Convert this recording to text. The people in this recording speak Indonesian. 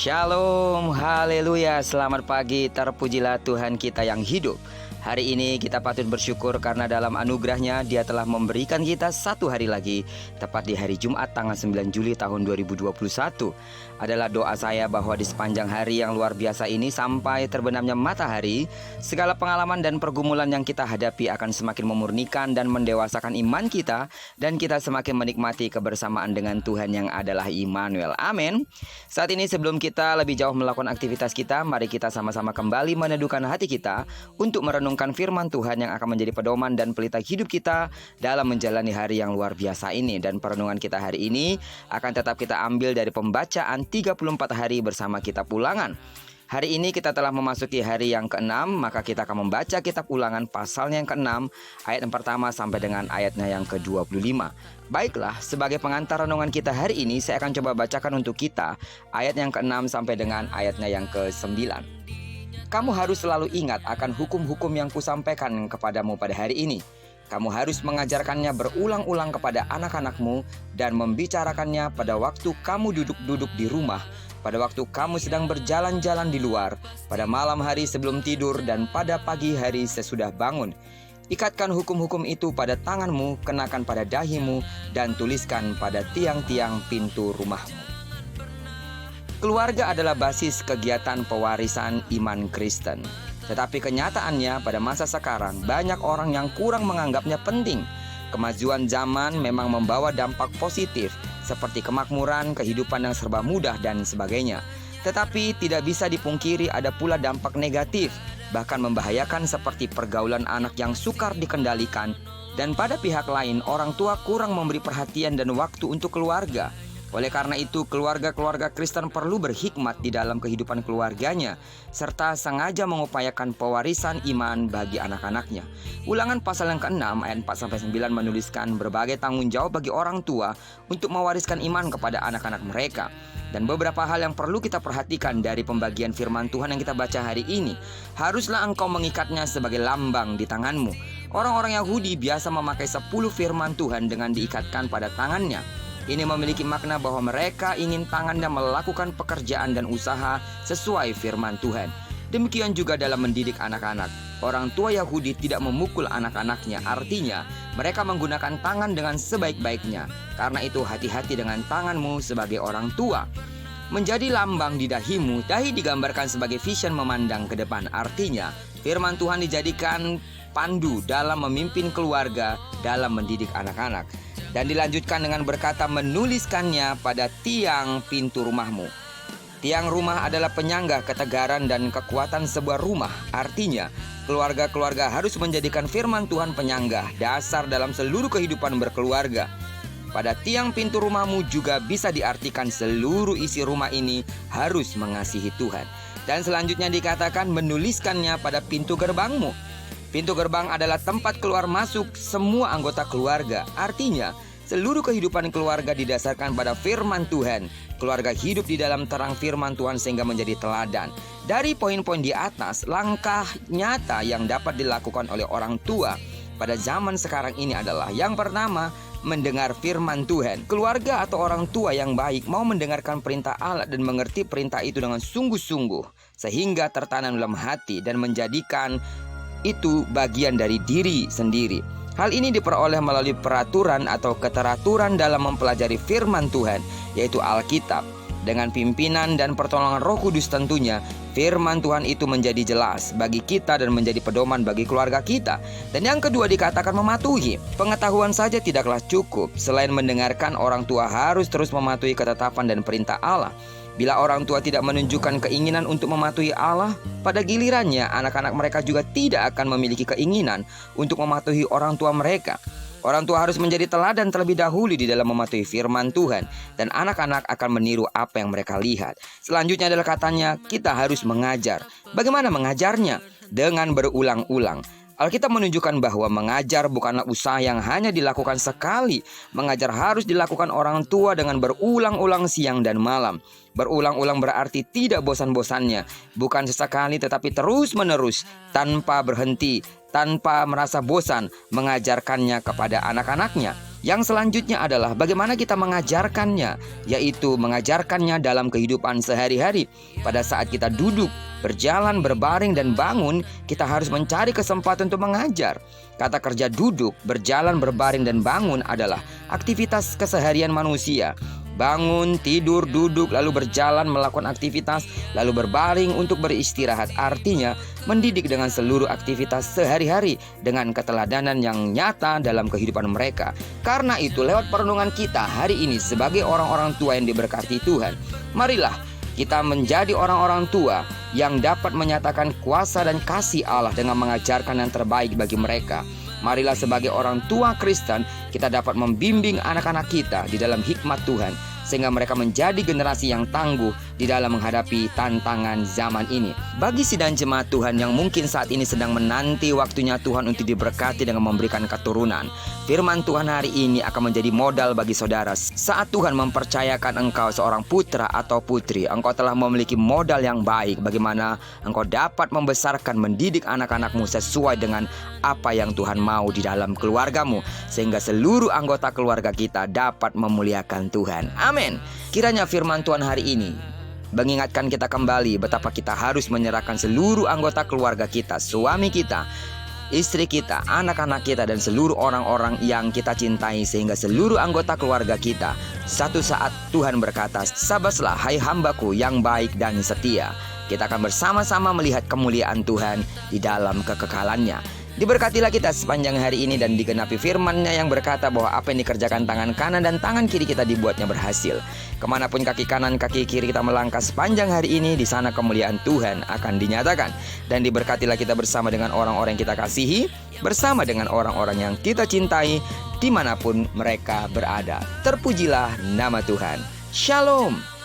Shalom, haleluya, selamat pagi, terpujilah Tuhan kita yang hidup. Hari ini kita patut bersyukur karena dalam anugerahnya Dia telah memberikan kita satu hari lagi, tepat di hari Jumat tanggal 9 Juli tahun 2021. Adalah doa saya bahwa di sepanjang hari yang luar biasa ini sampai terbenamnya matahari, segala pengalaman dan pergumulan yang kita hadapi akan semakin memurnikan dan mendewasakan iman kita, dan kita semakin menikmati kebersamaan dengan Tuhan yang adalah Immanuel. Amin. Saat ini sebelum kita lebih jauh melakukan aktivitas kita, mari kita sama-sama kembali meneduhkan hati kita untuk merenungkan firman Tuhan yang akan menjadi pedoman dan pelita hidup kita dalam menjalani hari yang luar biasa ini. Dan perenungan kita hari ini akan tetap kita ambil dari pembacaan 34 hari bersama Kitab Ulangan. Hari ini kita telah memasuki hari yang ke-6, maka kita akan membaca Kitab Ulangan pasalnya yang ke-6, ayat yang pertama sampai dengan ayatnya yang ke-25. Baiklah, sebagai pengantar renungan kita hari ini, saya akan coba bacakan untuk kita ayat yang ke-6 sampai dengan ayatnya yang ke-9. Kamu harus selalu ingat akan hukum-hukum yang kusampaikan kepadamu pada hari ini. Kamu harus mengajarkannya berulang-ulang kepada anak-anakmu dan membicarakannya pada waktu kamu duduk-duduk di rumah, pada waktu kamu sedang berjalan-jalan di luar, pada malam hari sebelum tidur, dan pada pagi hari sesudah bangun. Ikatkan hukum-hukum itu pada tanganmu, kenakan pada dahimu, dan tuliskan pada tiang-tiang pintu rumahmu. Keluarga adalah basis kegiatan pewarisan iman Kristen. Tetapi kenyataannya pada masa sekarang banyak orang yang kurang menganggapnya penting. Kemajuan zaman memang membawa dampak positif seperti kemakmuran, kehidupan yang serba mudah dan sebagainya. Tetapi tidak bisa dipungkiri ada pula dampak negatif, bahkan membahayakan seperti pergaulan anak yang sukar dikendalikan. Dan pada pihak lain orang tua kurang memberi perhatian dan waktu untuk keluarga. Oleh karena itu, keluarga-keluarga Kristen perlu berhikmat di dalam kehidupan keluarganya, serta sengaja mengupayakan pewarisan iman bagi anak-anaknya. Ulangan pasal yang ke-6 ayat 4-9 menuliskan berbagai tanggung jawab bagi orang tua untuk mewariskan iman kepada anak-anak mereka. Dan beberapa hal yang perlu kita perhatikan dari pembagian firman Tuhan yang kita baca hari ini. Haruslah engkau mengikatnya sebagai lambang di tanganmu. Orang-orang Yahudi biasa memakai 10 firman Tuhan dengan diikatkan pada tangannya. Ini memiliki makna bahwa mereka ingin tangannya melakukan pekerjaan dan usaha sesuai firman Tuhan. Demikian juga dalam mendidik anak-anak. Orang tua Yahudi tidak memukul anak-anaknya, artinya mereka menggunakan tangan dengan sebaik-baiknya. Karena itu hati-hati dengan tanganmu sebagai orang tua. Menjadi lambang di dahimu, dahi digambarkan sebagai vision memandang ke depan. Artinya firman Tuhan dijadikan pandu dalam memimpin keluarga, dalam mendidik anak-anak. Dan dilanjutkan dengan berkata menuliskannya pada tiang pintu rumahmu. Tiang rumah adalah penyangga ketegaran dan kekuatan sebuah rumah. Artinya, keluarga-keluarga harus menjadikan firman Tuhan penyangga, dasar dalam seluruh kehidupan berkeluarga. Pada tiang pintu rumahmu juga bisa diartikan seluruh isi rumah ini harus mengasihi Tuhan. Dan selanjutnya dikatakan menuliskannya pada pintu gerbangmu. Pintu gerbang adalah tempat keluar masuk semua anggota keluarga. Artinya, seluruh kehidupan keluarga didasarkan pada firman Tuhan. Keluarga hidup di dalam terang firman Tuhan sehingga menjadi teladan. Dari poin-poin di atas, langkah nyata yang dapat dilakukan oleh orang tua pada zaman sekarang ini adalah yang pertama, mendengar firman Tuhan. Keluarga atau orang tua yang baik mau mendengarkan perintah Allah dan mengerti perintah itu dengan sungguh-sungguh, sehingga tertanam dalam hati dan menjadikan itu bagian dari diri sendiri. Hal ini diperoleh melalui peraturan atau keteraturan dalam mempelajari firman Tuhan, yaitu Alkitab. Dengan pimpinan dan pertolongan Roh Kudus tentunya, firman Tuhan itu menjadi jelas bagi kita dan menjadi pedoman bagi keluarga kita. Dan yang kedua dikatakan mematuhi. Pengetahuan saja tidaklah cukup. Selain mendengarkan, orang tua harus terus mematuhi ketetapan dan perintah Allah. Bila orang tua tidak menunjukkan keinginan untuk mematuhi Allah, pada gilirannya anak-anak mereka juga tidak akan memiliki keinginan untuk mematuhi orang tua mereka. Orang tua harus menjadi teladan terlebih dahulu di dalam mematuhi firman Tuhan, dan anak-anak akan meniru apa yang mereka lihat. Selanjutnya adalah katanya kita harus mengajar. Bagaimana mengajarnya? Dengan berulang-ulang. Alkitab menunjukkan bahwa mengajar bukanlah usaha yang hanya dilakukan sekali. Mengajar harus dilakukan orang tua dengan berulang-ulang siang dan malam. Berulang-ulang berarti tidak bosan-bosannya. Bukan sesekali tetapi terus-menerus, tanpa berhenti, tanpa merasa bosan mengajarkannya kepada anak-anaknya. Yang selanjutnya adalah bagaimana kita mengajarkannya, yaitu mengajarkannya dalam kehidupan sehari-hari. Pada saat kita duduk, berjalan, berbaring, dan bangun, kita harus mencari kesempatan untuk mengajar. Kata kerja duduk, berjalan, berbaring, dan bangun adalah aktivitas keseharian manusia. Bangun, tidur, duduk, lalu berjalan, melakukan aktivitas, lalu berbaring untuk beristirahat. Artinya, mendidik dengan seluruh aktivitas sehari-hari dengan keteladanan yang nyata dalam kehidupan mereka. Karena itu, lewat perenungan kita hari ini sebagai orang-orang tua yang diberkati Tuhan, marilah kita menjadi orang-orang tua yang dapat menyatakan kuasa dan kasih Allah dengan mengajarkan yang terbaik bagi mereka. Marilah sebagai orang tua Kristen, kita dapat membimbing anak-anak kita di dalam hikmat Tuhan, sehingga mereka menjadi generasi yang tangguh di dalam menghadapi tantangan zaman ini. Bagi sidang jemaat Tuhan yang mungkin saat ini sedang menanti waktunya Tuhan untuk diberkati dengan memberikan keturunan, firman Tuhan hari ini akan menjadi modal bagi saudara. Saat Tuhan mempercayakan engkau seorang putra atau putri, engkau telah memiliki modal yang baik bagaimana engkau dapat membesarkan, mendidik anak-anakmu sesuai dengan apa yang Tuhan mau di dalam keluargamu, sehingga seluruh anggota keluarga kita dapat memuliakan Tuhan. Amin. Kiranya firman Tuhan hari ini mengingatkan kita kembali betapa kita harus menyerahkan seluruh anggota keluarga kita, suami kita, istri kita, anak-anak kita, dan seluruh orang-orang yang kita cintai, sehingga seluruh anggota keluarga kita satu saat Tuhan berkata, "Sabaslah hai hambaku yang baik dan setia." Kita akan bersama-sama melihat kemuliaan Tuhan di dalam kekekalannya. Diberkatilah kita sepanjang hari ini dan digenapi firman-Nya yang berkata bahwa apa yang dikerjakan tangan kanan dan tangan kiri kita dibuatnya berhasil. Kemanapun kaki kanan, kaki kiri kita melangkah sepanjang hari ini, di sana kemuliaan Tuhan akan dinyatakan. Dan diberkatilah kita bersama dengan orang-orang yang kita kasihi, bersama dengan orang-orang yang kita cintai, dimanapun mereka berada. Terpujilah nama Tuhan. Shalom.